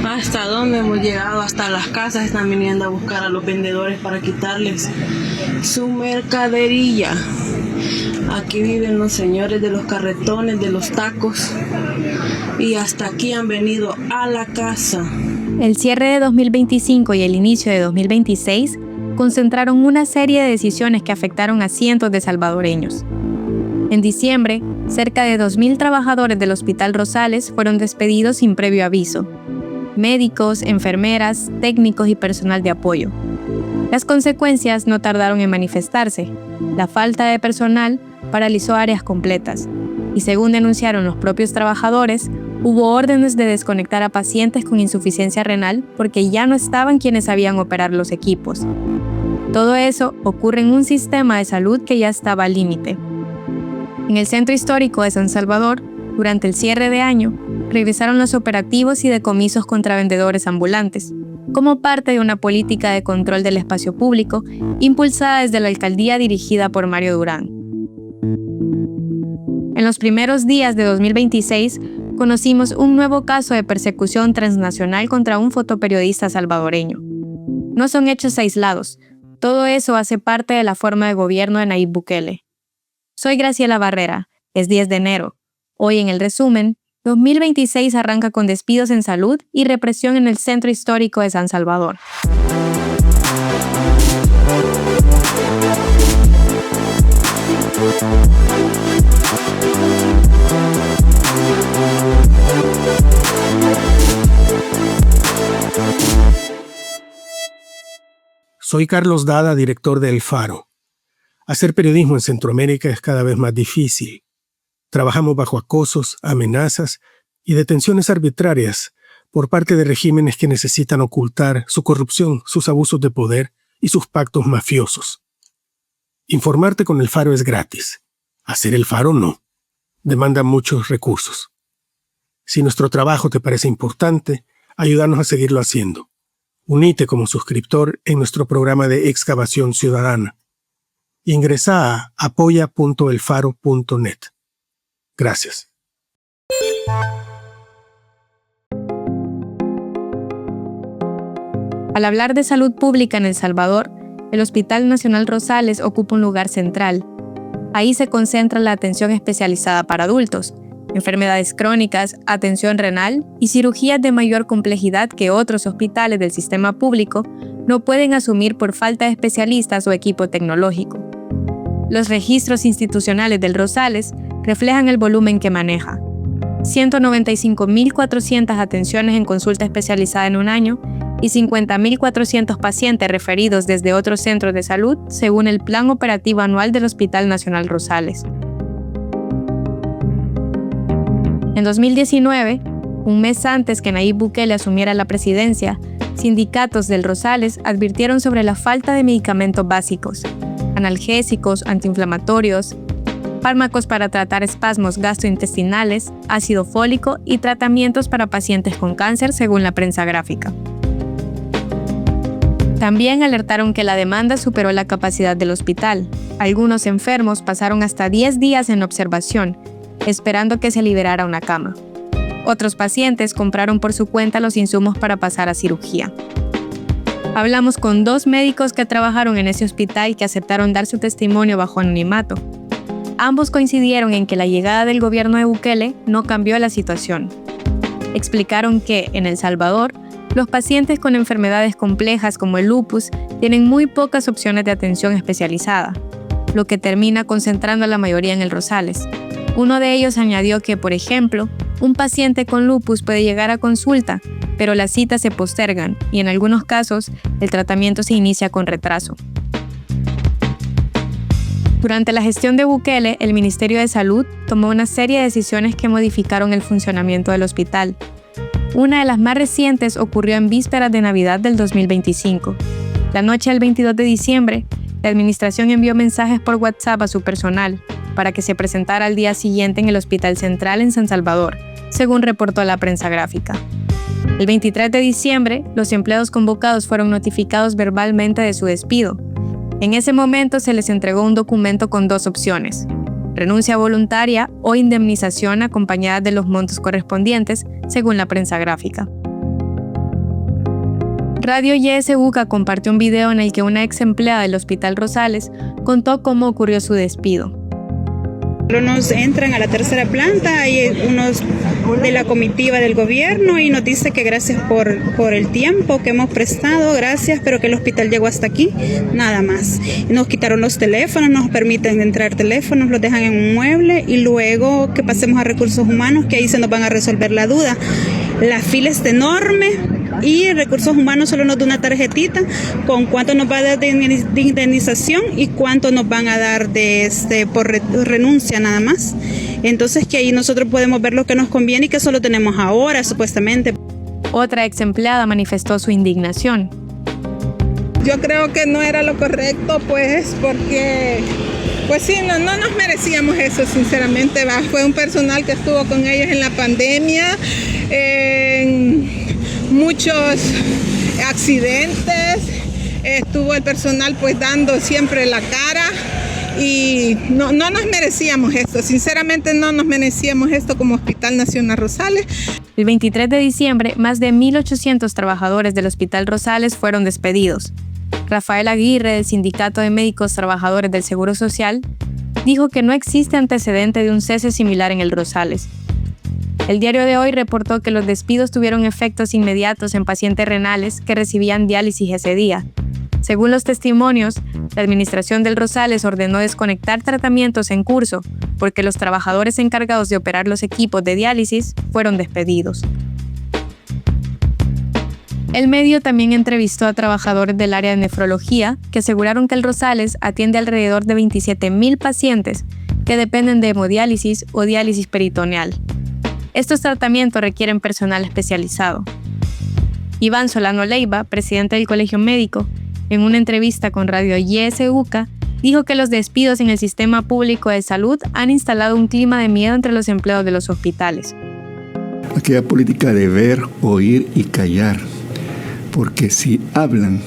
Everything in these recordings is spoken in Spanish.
¿Hasta dónde hemos llegado? Hasta las casas están viniendo a buscar a los vendedores para quitarles su mercadería. Aquí viven los señores de los carretones, de los tacos, y hasta aquí han venido a la casa. El cierre de 2025 y el inicio de 2026 concentraron una serie de decisiones que afectaron a cientos de salvadoreños. En diciembre, cerca de 2.000 trabajadores del Hospital Rosales fueron despedidos sin previo aviso. Médicos, enfermeras, técnicos y personal de apoyo. Las consecuencias no tardaron en manifestarse. La falta de personal paralizó áreas completas, y según denunciaron los propios trabajadores, hubo órdenes de desconectar a pacientes con insuficiencia renal porque ya no estaban quienes sabían operar los equipos. Todo eso ocurre en un sistema de salud que ya estaba al límite. En el Centro Histórico de San Salvador, durante el cierre de año, regresaron los operativos y decomisos contra vendedores ambulantes, como parte de una política de control del espacio público impulsada desde la alcaldía dirigida por Mario Durán. En los primeros días de 2026, conocimos un nuevo caso de persecución transnacional contra un fotoperiodista salvadoreño. No son hechos aislados, todo eso hace parte de la forma de gobierno de Nayib Bukele. Soy Graciela Barrera, es 10 de enero. Hoy en el resumen, 2026 arranca con despidos en salud y represión en el Centro Histórico de San Salvador. Soy Carlos Dada, director de El Faro. Hacer periodismo en Centroamérica es cada vez más difícil. Trabajamos bajo acosos, amenazas y detenciones arbitrarias por parte de regímenes que necesitan ocultar su corrupción, sus abusos de poder y sus pactos mafiosos. Informarte con El Faro es gratis. Hacer El Faro no. Demanda muchos recursos. Si nuestro trabajo te parece importante, ayúdanos a seguirlo haciendo. Unite como suscriptor en nuestro programa de excavación ciudadana. Ingresa a apoya.elfaro.net. Gracias. Al hablar de salud pública en El Salvador, el Hospital Nacional Rosales ocupa un lugar central. Ahí se concentra la atención especializada para adultos, enfermedades crónicas, atención renal y cirugías de mayor complejidad que otros hospitales del sistema público no pueden asumir por falta de especialistas o equipo tecnológico. Los registros institucionales del Rosales reflejan el volumen que maneja. 195.400 atenciones en consulta especializada en un año y 50.400 pacientes referidos desde otros centros de salud según el Plan Operativo Anual del Hospital Nacional Rosales. En 2019, un mes antes que Nayib Bukele asumiera la presidencia, sindicatos del Rosales advirtieron sobre la falta de medicamentos básicos, analgésicos, antiinflamatorios, fármacos para tratar espasmos gastrointestinales, ácido fólico y tratamientos para pacientes con cáncer, según la prensa gráfica. También alertaron que la demanda superó la capacidad del hospital. Algunos enfermos pasaron hasta 10 días en observación, esperando que se liberara una cama. Otros pacientes compraron por su cuenta los insumos para pasar a cirugía. Hablamos con 2 médicos que trabajaron en ese hospital y que aceptaron dar su testimonio bajo anonimato. Ambos coincidieron en que la llegada del gobierno de Bukele no cambió la situación. Explicaron que, en El Salvador, los pacientes con enfermedades complejas como el lupus tienen muy pocas opciones de atención especializada, lo que termina concentrando a la mayoría en el Rosales. Uno de ellos añadió que, por ejemplo, un paciente con lupus puede llegar a consulta, pero las citas se postergan y en algunos casos el tratamiento se inicia con retraso. Durante la gestión de Bukele, el Ministerio de Salud tomó una serie de decisiones que modificaron el funcionamiento del hospital. Una de las más recientes ocurrió en vísperas de Navidad del 2025. La noche del 22 de diciembre, la administración envió mensajes por WhatsApp a su personal para que se presentara al día siguiente en el Hospital Central en San Salvador, según reportó la prensa gráfica. El 23 de diciembre, los empleados convocados fueron notificados verbalmente de su despido. En ese momento se les entregó un documento con 2 opciones: renuncia voluntaria o indemnización acompañada de los montos correspondientes, según la prensa gráfica. Radio YSUCA compartió un video en el que una ex empleada del Hospital Rosales contó cómo ocurrió su despido. Nos entran a la tercera planta, hay unos de la comitiva del gobierno y nos dice que gracias por el tiempo que hemos prestado, gracias, pero que el hospital llegó hasta aquí, nada más. Nos quitaron los teléfonos, nos permiten entrar teléfonos, los dejan en un mueble y luego que pasemos a recursos humanos, que ahí se nos van a resolver la duda. La fila es enorme y recursos humanos solo nos da una tarjetita con cuánto nos va a dar de indemnización y cuánto nos van a dar por renuncia nada más. Entonces que ahí nosotros podemos ver lo que nos conviene y que solo tenemos ahora supuestamente. Otra ex empleada manifestó su indignación. Yo creo que no era lo correcto, pues, porque pues sí, no nos merecíamos eso, sinceramente. Fue un personal que estuvo con ellos en la pandemia, en muchos accidentes, estuvo el personal pues dando siempre la cara y no nos merecíamos esto, sinceramente no nos merecíamos esto como Hospital Nacional Rosales. El 23 de diciembre, más de 1.800 trabajadores del Hospital Rosales fueron despedidos. Rafael Aguirre, del Sindicato de Médicos Trabajadores del Seguro Social, dijo que no existe antecedente de un cese similar en el Rosales. El Diario de Hoy reportó que los despidos tuvieron efectos inmediatos en pacientes renales que recibían diálisis ese día. Según los testimonios, la administración del Rosales ordenó desconectar tratamientos en curso porque los trabajadores encargados de operar los equipos de diálisis fueron despedidos. El medio también entrevistó a trabajadores del área de nefrología que aseguraron que el Rosales atiende alrededor de 27.000 pacientes que dependen de hemodiálisis o diálisis peritoneal. Estos tratamientos requieren personal especializado. Iván Solano Leiva, presidente del Colegio Médico, en una entrevista con Radio YSUCA, dijo que los despidos en el sistema público de salud han instalado un clima de miedo entre los empleados de los hospitales. Aquella política de ver, oír y callar, porque si hablan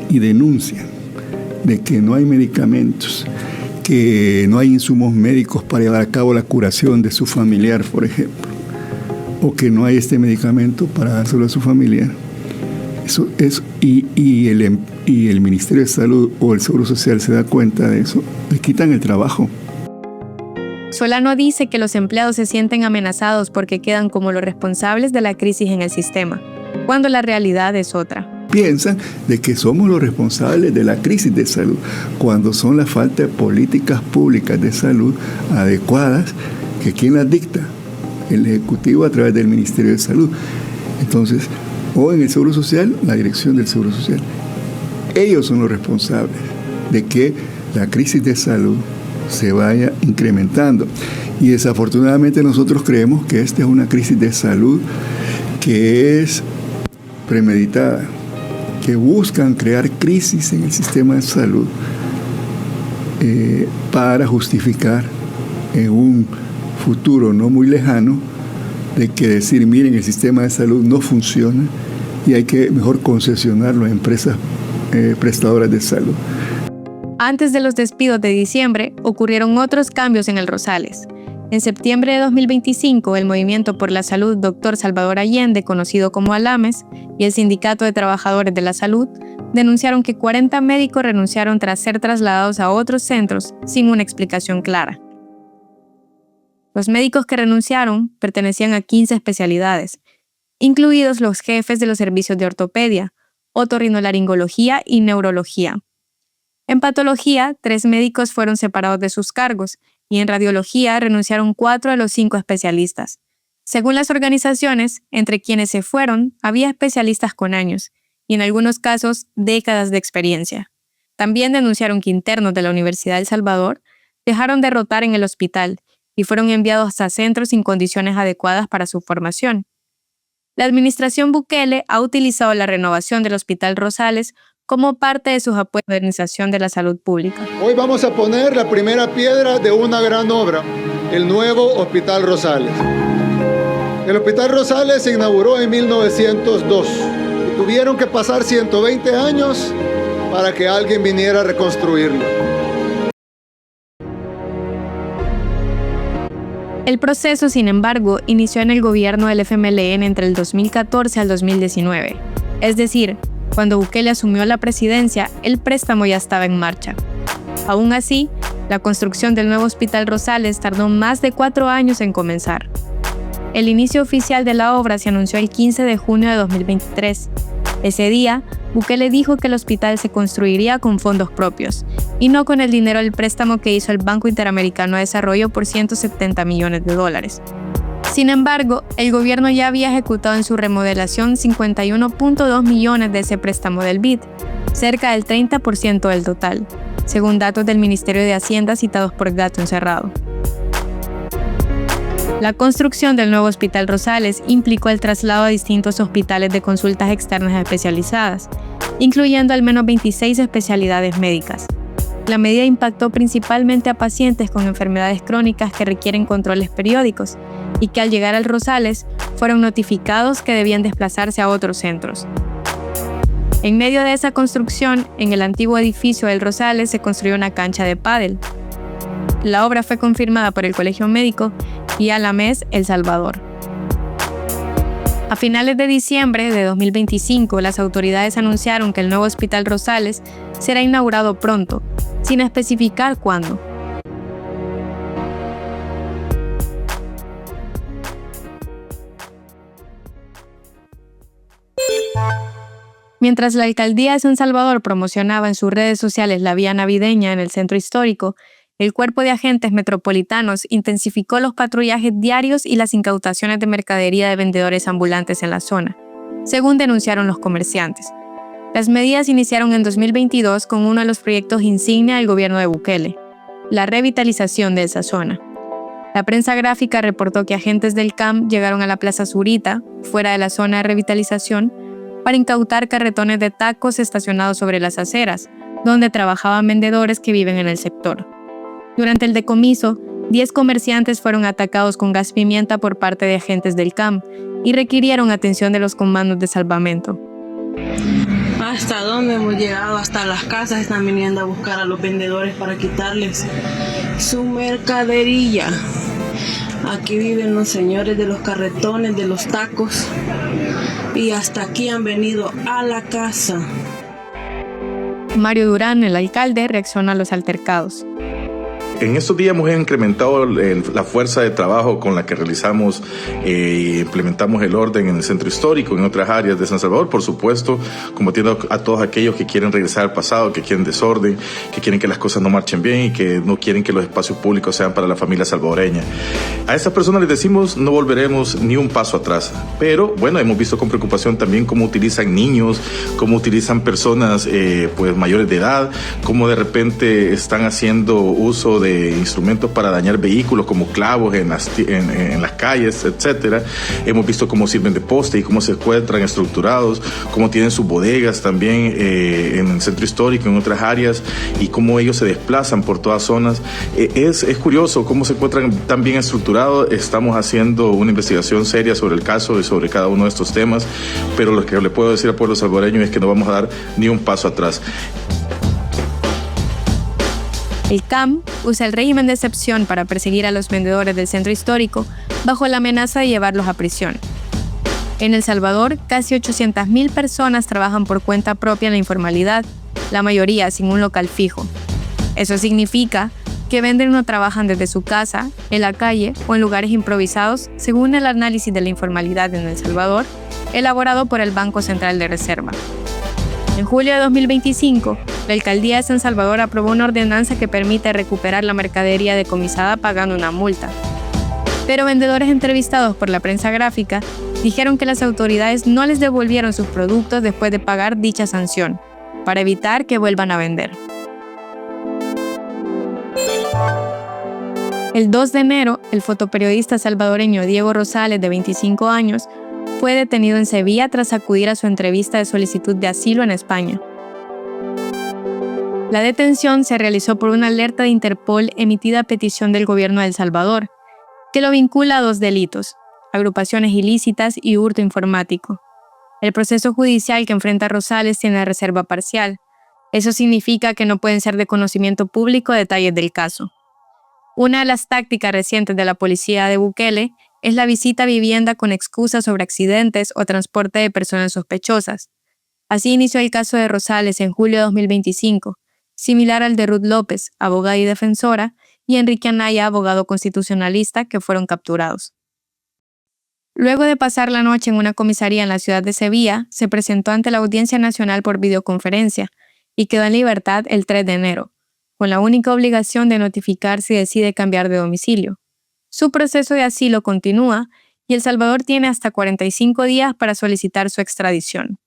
y denuncian de que no hay medicamentos, que no hay insumos médicos para llevar a cabo la curación de su familiar, por ejemplo, o que no hay este medicamento para dárselo a su familiar, y el Ministerio de Salud o el Seguro Social se da cuenta de eso, le quitan el trabajo. Solano dice que los empleados se sienten amenazados porque quedan como los responsables de la crisis en el sistema, cuando la realidad es otra. Piensan de que somos los responsables de la crisis de salud, cuando son la falta de políticas públicas de salud adecuadas, que ¿quién las dicta? El Ejecutivo a través del Ministerio de Salud. Entonces, o en el Seguro Social, la dirección del Seguro Social. Ellos son los responsables de que la crisis de salud se vaya incrementando. Y desafortunadamente nosotros creemos que esta es una crisis de salud que es premeditada, que buscan crear crisis en el sistema de salud para justificar en un futuro no muy lejano de que decir, miren, el sistema de salud no funciona y hay que mejor concesionarlo a empresas prestadoras de salud. Antes de los despidos de diciembre, ocurrieron otros cambios en el Rosales. En septiembre de 2025, el Movimiento por la Salud Dr. Salvador Allende, conocido como ALAMES, y el Sindicato de Trabajadores de la Salud denunciaron que 40 médicos renunciaron tras ser trasladados a otros centros sin una explicación clara. Los médicos que renunciaron pertenecían a 15 especialidades, incluidos los jefes de los servicios de ortopedia, otorrinolaringología y neurología. En patología, 3 médicos fueron separados de sus cargos y en radiología renunciaron 4 de los 5 especialistas. Según las organizaciones, entre quienes se fueron había especialistas con años y en algunos casos décadas de experiencia. También denunciaron que internos de la Universidad de El Salvador dejaron de rotar en el hospital y fueron enviados a centros sin condiciones adecuadas para su formación. La administración Bukele ha utilizado la renovación del Hospital Rosales como parte de sus apoyos a la modernización de la salud pública. Hoy vamos a poner la primera piedra de una gran obra, el nuevo Hospital Rosales. El Hospital Rosales se inauguró en 1902 y tuvieron que pasar 120 años para que alguien viniera a reconstruirlo. El proceso, sin embargo, inició en el gobierno del FMLN entre el 2014 al 2019. Es decir, cuando Bukele asumió la presidencia, el préstamo ya estaba en marcha. Aún así, la construcción del nuevo Hospital Rosales tardó más de 4 años en comenzar. El inicio oficial de la obra se anunció el 15 de junio de 2023. Ese día, Bukele dijo que el hospital se construiría con fondos propios y no con el dinero del préstamo que hizo el Banco Interamericano de Desarrollo por $170 millones. Sin embargo, el gobierno ya había ejecutado en su remodelación 51.2 millones de ese préstamo del BID, cerca del 30% del total, según datos del Ministerio de Hacienda citados por Gato Encerrado. La construcción del nuevo Hospital Rosales implicó el traslado a distintos hospitales de consultas externas especializadas, incluyendo al menos 26 especialidades médicas. La medida impactó principalmente a pacientes con enfermedades crónicas que requieren controles periódicos y que al llegar al Rosales fueron notificados que debían desplazarse a otros centros. En medio de esa construcción, en el antiguo edificio del Rosales se construyó una cancha de pádel. La obra fue confirmada por el Colegio Médico y Alames El Salvador. A finales de diciembre de 2025, las autoridades anunciaron que el nuevo Hospital Rosales será inaugurado pronto, sin especificar cuándo. Mientras la alcaldía de San Salvador promocionaba en sus redes sociales la vía navideña en el centro histórico, el Cuerpo de Agentes Metropolitanos intensificó los patrullajes diarios y las incautaciones de mercadería de vendedores ambulantes en la zona, según denunciaron los comerciantes. Las medidas iniciaron en 2022 con uno de los proyectos insignia del gobierno de Bukele, la revitalización de esa zona. La prensa gráfica reportó que agentes del CAM llegaron a la Plaza Zurita, fuera de la zona de revitalización, para incautar carretones de tacos estacionados sobre las aceras, donde trabajaban vendedores que viven en el sector. Durante el decomiso, 10 comerciantes fueron atacados con gas pimienta por parte de agentes del CAM y requirieron atención de los comandos de salvamento. ¿Hasta dónde hemos llegado? Hasta las casas están viniendo a buscar a los vendedores para quitarles su mercadería. Aquí viven los señores de los carretones, de los tacos, y hasta aquí han venido a la casa. Mario Durán, el alcalde, reacciona a los altercados. En estos días hemos incrementado la fuerza de trabajo con la que realizamos e implementamos el orden en el centro histórico, en otras áreas de San Salvador, por supuesto, combatiendo a todos aquellos que quieren regresar al pasado, que quieren desorden, que quieren que las cosas no marchen bien y que no quieren que los espacios públicos sean para la familia salvadoreña. A estas personas les decimos, no volveremos ni un paso atrás. Pero, bueno, hemos visto con preocupación también cómo utilizan niños, cómo utilizan personas pues mayores de edad, cómo de repente están haciendo uso de instrumentos para dañar vehículos como clavos en las calles, etcétera. Hemos visto cómo sirven de poste y cómo se encuentran estructurados, cómo tienen sus bodegas también en el centro histórico, en otras áreas, y cómo ellos se desplazan por todas zonas. Es curioso cómo se encuentran tan bien estructurados. Estamos haciendo una investigación seria sobre el caso y sobre cada uno de estos temas, pero lo que le puedo decir al pueblo salvadoreño es que no vamos a dar ni un paso atrás. El CAM usa el régimen de excepción para perseguir a los vendedores del centro histórico bajo la amenaza de llevarlos a prisión. En El Salvador, casi 800.000 personas trabajan por cuenta propia en la informalidad, la mayoría sin un local fijo. Eso significa que venden o trabajan desde su casa, en la calle o en lugares improvisados, según el análisis de la informalidad en El Salvador, elaborado por el Banco Central de Reserva. En julio de 2025, la alcaldía de San Salvador aprobó una ordenanza que permite recuperar la mercadería decomisada pagando una multa. Pero vendedores entrevistados por la prensa gráfica dijeron que las autoridades no les devolvieron sus productos después de pagar dicha sanción, para evitar que vuelvan a vender. El 2 de enero, el fotoperiodista salvadoreño Diego Rosales, de 25 años, fue detenido en Sevilla tras acudir a su entrevista de solicitud de asilo en España. La detención se realizó por una alerta de Interpol emitida a petición del gobierno de El Salvador, que lo vincula a 2 delitos, agrupaciones ilícitas y hurto informático. El proceso judicial que enfrenta Rosales tiene reserva parcial. Eso significa que no pueden ser de conocimiento público detalles del caso. Una de las tácticas recientes de la policía de Bukele es la visita a vivienda con excusas sobre accidentes o transporte de personas sospechosas. Así inició el caso de Rosales en julio de 2025, similar al de Ruth López, abogada y defensora, y Enrique Anaya, abogado constitucionalista, que fueron capturados. Luego de pasar la noche en una comisaría en la ciudad de Sevilla, se presentó ante la Audiencia Nacional por videoconferencia y quedó en libertad el 3 de enero, con la única obligación de notificar si decide cambiar de domicilio. Su proceso de asilo continúa y El Salvador tiene hasta 45 días para solicitar su extradición.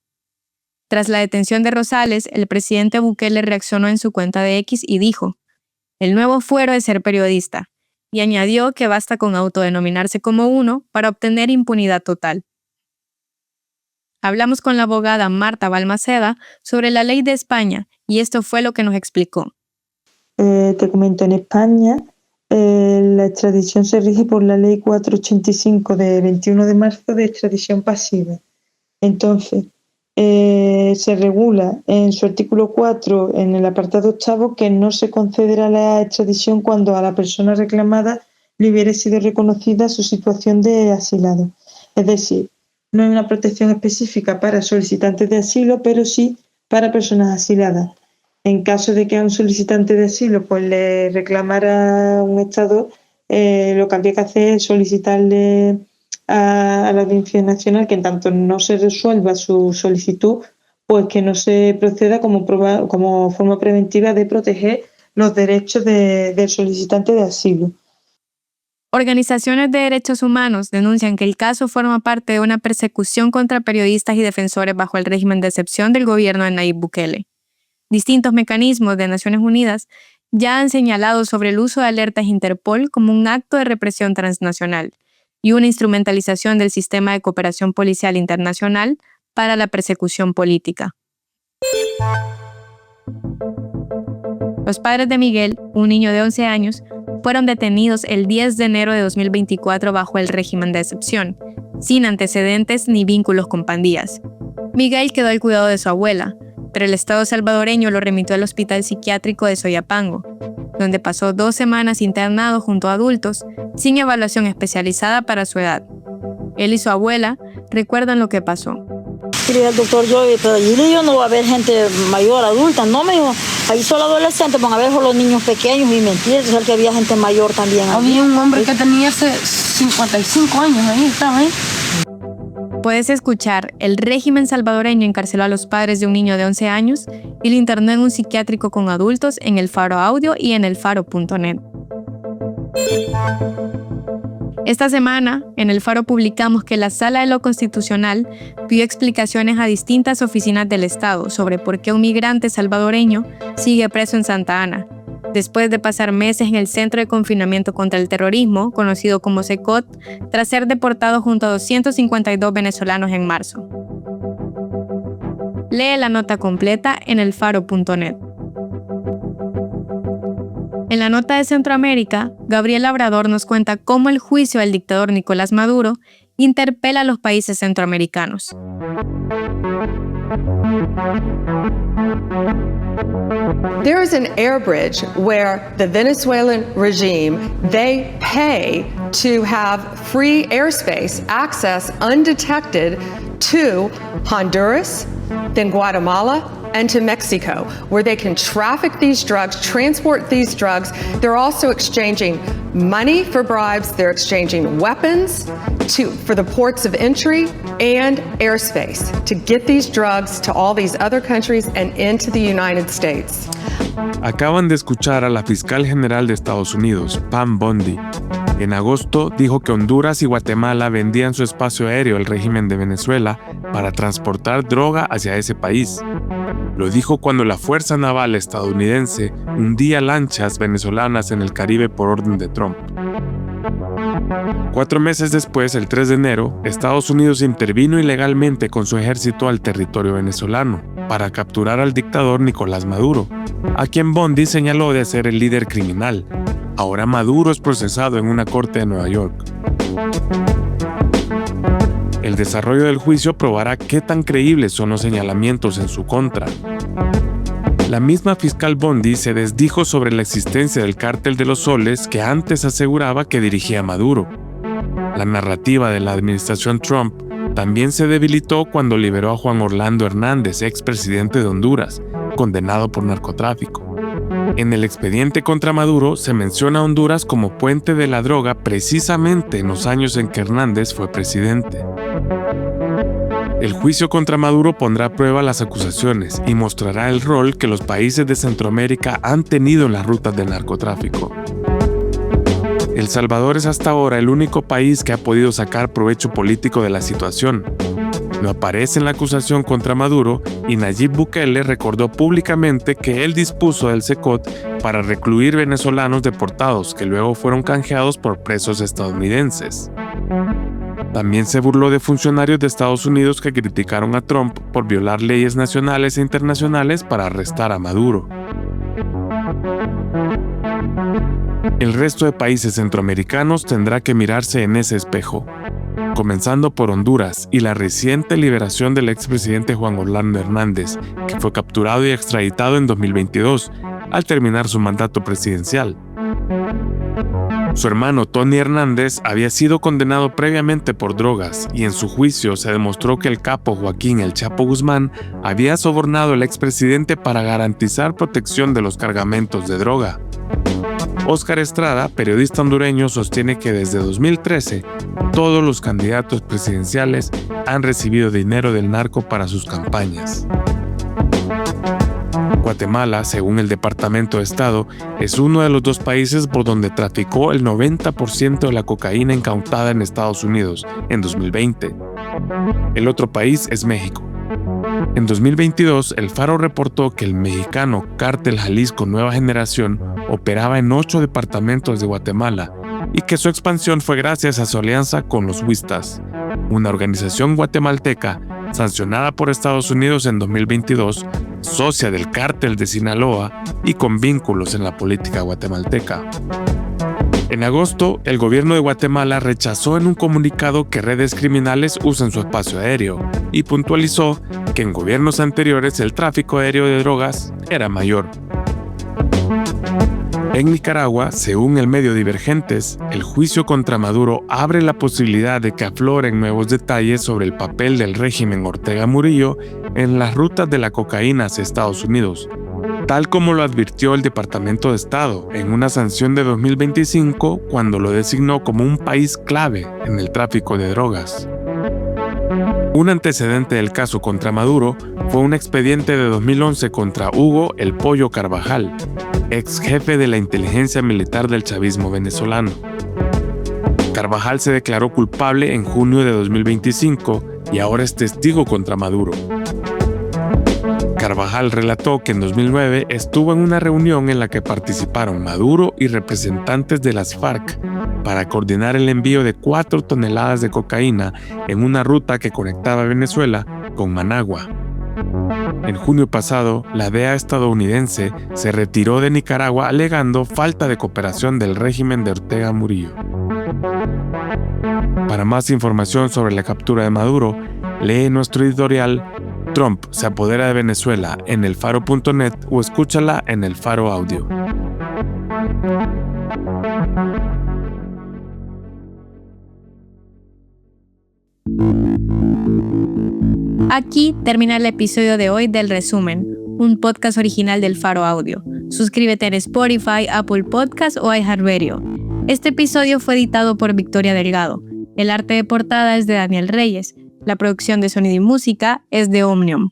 Tras la detención de Rosales, el presidente Bukele reaccionó en su cuenta de X y dijo: "El nuevo fuero es ser periodista", y añadió que basta con autodenominarse como uno para obtener impunidad total. Hablamos con la abogada Marta Balmaceda sobre la ley de España y esto fue lo que nos explicó. Te comento, en España la extradición se rige por la ley 485 de 21 de marzo de extradición pasiva. Entonces, se regula en su artículo 4, en el apartado octavo, que no se concederá la extradición cuando a la persona reclamada le hubiera sido reconocida su situación de asilado. Es decir, no hay una protección específica para solicitantes de asilo, pero sí para personas asiladas. En caso de que a un solicitante de asilo pues le reclamara un Estado, lo que habría que hacer es solicitarle a la Audiencia Nacional que en tanto no se resuelva su solicitud, pues que no se proceda como forma preventiva de proteger los derechos del solicitante de asilo. Organizaciones de derechos humanos denuncian que el caso forma parte de una persecución contra periodistas y defensores bajo el régimen de excepción del gobierno de Nayib Bukele. Distintos mecanismos de Naciones Unidas ya han señalado sobre el uso de alertas Interpol como un acto de represión transnacional y una instrumentalización del sistema de cooperación policial internacional para la persecución política. Los padres de Miguel, un niño de 11 años, fueron detenidos el 10 de enero de 2024 bajo el régimen de excepción, sin antecedentes ni vínculos con pandillas. Miguel quedó al cuidado de su abuela, pero el Estado salvadoreño lo remitió al Hospital Psiquiátrico de Soyapango, donde pasó 2 semanas internado junto a adultos, sin evaluación especializada para su edad. Él y su abuela recuerdan lo que pasó. Quería el doctor pero allí no va a haber gente mayor, adulta, no me dijo, ahí solo adolescentes, van a ver los niños pequeños y mentir, es que había gente mayor también. Había un hombre que tenía 55 años, ahí estaba, ¿eh? Puedes escuchar: el régimen salvadoreño encarceló a los padres de un niño de 11 años y lo internó en un psiquiátrico con adultos en El Faro Audio y en elfaro.net. Esta semana, en El Faro publicamos que la Sala de lo Constitucional pidió explicaciones a distintas oficinas del Estado sobre por qué un migrante salvadoreño sigue preso en Santa Ana, después de pasar meses en el Centro de Confinamiento contra el Terrorismo, conocido como CECOT, tras ser deportado junto a 252 venezolanos en marzo. Lee la nota completa en elfaro.net. En la nota de Centroamérica, Gabriel Labrador nos cuenta cómo el juicio del dictador Nicolás Maduro interpela a los países centroamericanos. There is an air bridge where the Venezuelan regime, they pay to have free airspace access undetected to Honduras, then Guatemala, and to Mexico, where they can traffic these drugs, transport these drugs. They're also exchanging money for bribes. They're exchanging weapons for the ports of entry and airspace to get these drugs to all these other countries and into the United States. Acaban de escuchar a la fiscal general de Estados Unidos, Pam Bondi. En agosto dijo que Honduras y Guatemala vendían su espacio aéreo al régimen de Venezuela para transportar droga hacia ese país. Lo dijo cuando la Fuerza Naval estadounidense hundía lanchas venezolanas en el Caribe por orden de Trump. 4 meses después, el 3 de enero, Estados Unidos intervino ilegalmente con su ejército al territorio venezolano para capturar al dictador Nicolás Maduro, a quien Bondi señaló de ser el líder criminal. Ahora Maduro es procesado en una corte de Nueva York. El desarrollo del juicio probará qué tan creíbles son los señalamientos en su contra. La misma fiscal Bondi se desdijo sobre la existencia del cártel de los soles que antes aseguraba que dirigía Maduro. La narrativa de la administración Trump también se debilitó cuando liberó a Juan Orlando Hernández, expresidente de Honduras, condenado por narcotráfico. En el expediente contra Maduro se menciona a Honduras como puente de la droga precisamente en los años en que Hernández fue presidente. El juicio contra Maduro pondrá a prueba las acusaciones y mostrará el rol que los países de Centroamérica han tenido en las rutas del narcotráfico. El Salvador es hasta ahora el único país que ha podido sacar provecho político de la situación. No aparece en la acusación contra Maduro y Nayib Bukele recordó públicamente que él dispuso del SECOT para recluir venezolanos deportados que luego fueron canjeados por presos estadounidenses. También se burló de funcionarios de Estados Unidos que criticaron a Trump por violar leyes nacionales e internacionales para arrestar a Maduro. El resto de países centroamericanos tendrá que mirarse en ese espejo, comenzando por Honduras y la reciente liberación del expresidente Juan Orlando Hernández, que fue capturado y extraditado en 2022, al terminar su mandato presidencial. Su hermano Tony Hernández había sido condenado previamente por drogas y en su juicio se demostró que el capo Joaquín El Chapo Guzmán había sobornado al expresidente para garantizar protección de los cargamentos de droga. Óscar Estrada, periodista hondureño, sostiene que desde 2013 todos los candidatos presidenciales han recibido dinero del narco para sus campañas. Guatemala, según el Departamento de Estado, es uno de los 2 países por donde traficó el 90% de la cocaína incautada en Estados Unidos en 2020. El otro país es México. En 2022, El Faro reportó que el mexicano Cártel Jalisco Nueva Generación operaba en 8 departamentos de Guatemala y que su expansión fue gracias a su alianza con los Huistas, una organización guatemalteca sancionada por Estados Unidos en 2022, socia del Cártel de Sinaloa y con vínculos en la política guatemalteca. En agosto, el gobierno de Guatemala rechazó en un comunicado que redes criminales usen su espacio aéreo y puntualizó que en gobiernos anteriores el tráfico aéreo de drogas era mayor. En Nicaragua, según el medio Divergentes, el juicio contra Maduro abre la posibilidad de que afloren nuevos detalles sobre el papel del régimen Ortega Murillo en las rutas de la cocaína hacia Estados Unidos, tal como lo advirtió el Departamento de Estado en una sanción de 2025 cuando lo designó como un país clave en el tráfico de drogas. Un antecedente del caso contra Maduro fue un expediente de 2011 contra Hugo El Pollo Carvajal, ex jefe de la inteligencia militar del chavismo venezolano. Carvajal se declaró culpable en junio de 2025 y ahora es testigo contra Maduro. Carvajal relató que en 2009 estuvo en una reunión en la que participaron Maduro y representantes de las FARC para coordinar el envío de 4 toneladas de cocaína en una ruta que conectaba Venezuela con Managua. En junio pasado, la DEA estadounidense se retiró de Nicaragua alegando falta de cooperación del régimen de Ortega Murillo. Para más información sobre la captura de Maduro, lee nuestro editorial Trump se apodera de Venezuela en elfaro.net o escúchala en El Faro Audio. Aquí termina el episodio de hoy del Resumen, un podcast original del Faro Audio. Suscríbete en Spotify, Apple Podcasts o iHeartRadio. Este episodio fue editado por Victoria Delgado. El arte de portada es de Daniel Reyes. La producción de sonido y música es de Omnium.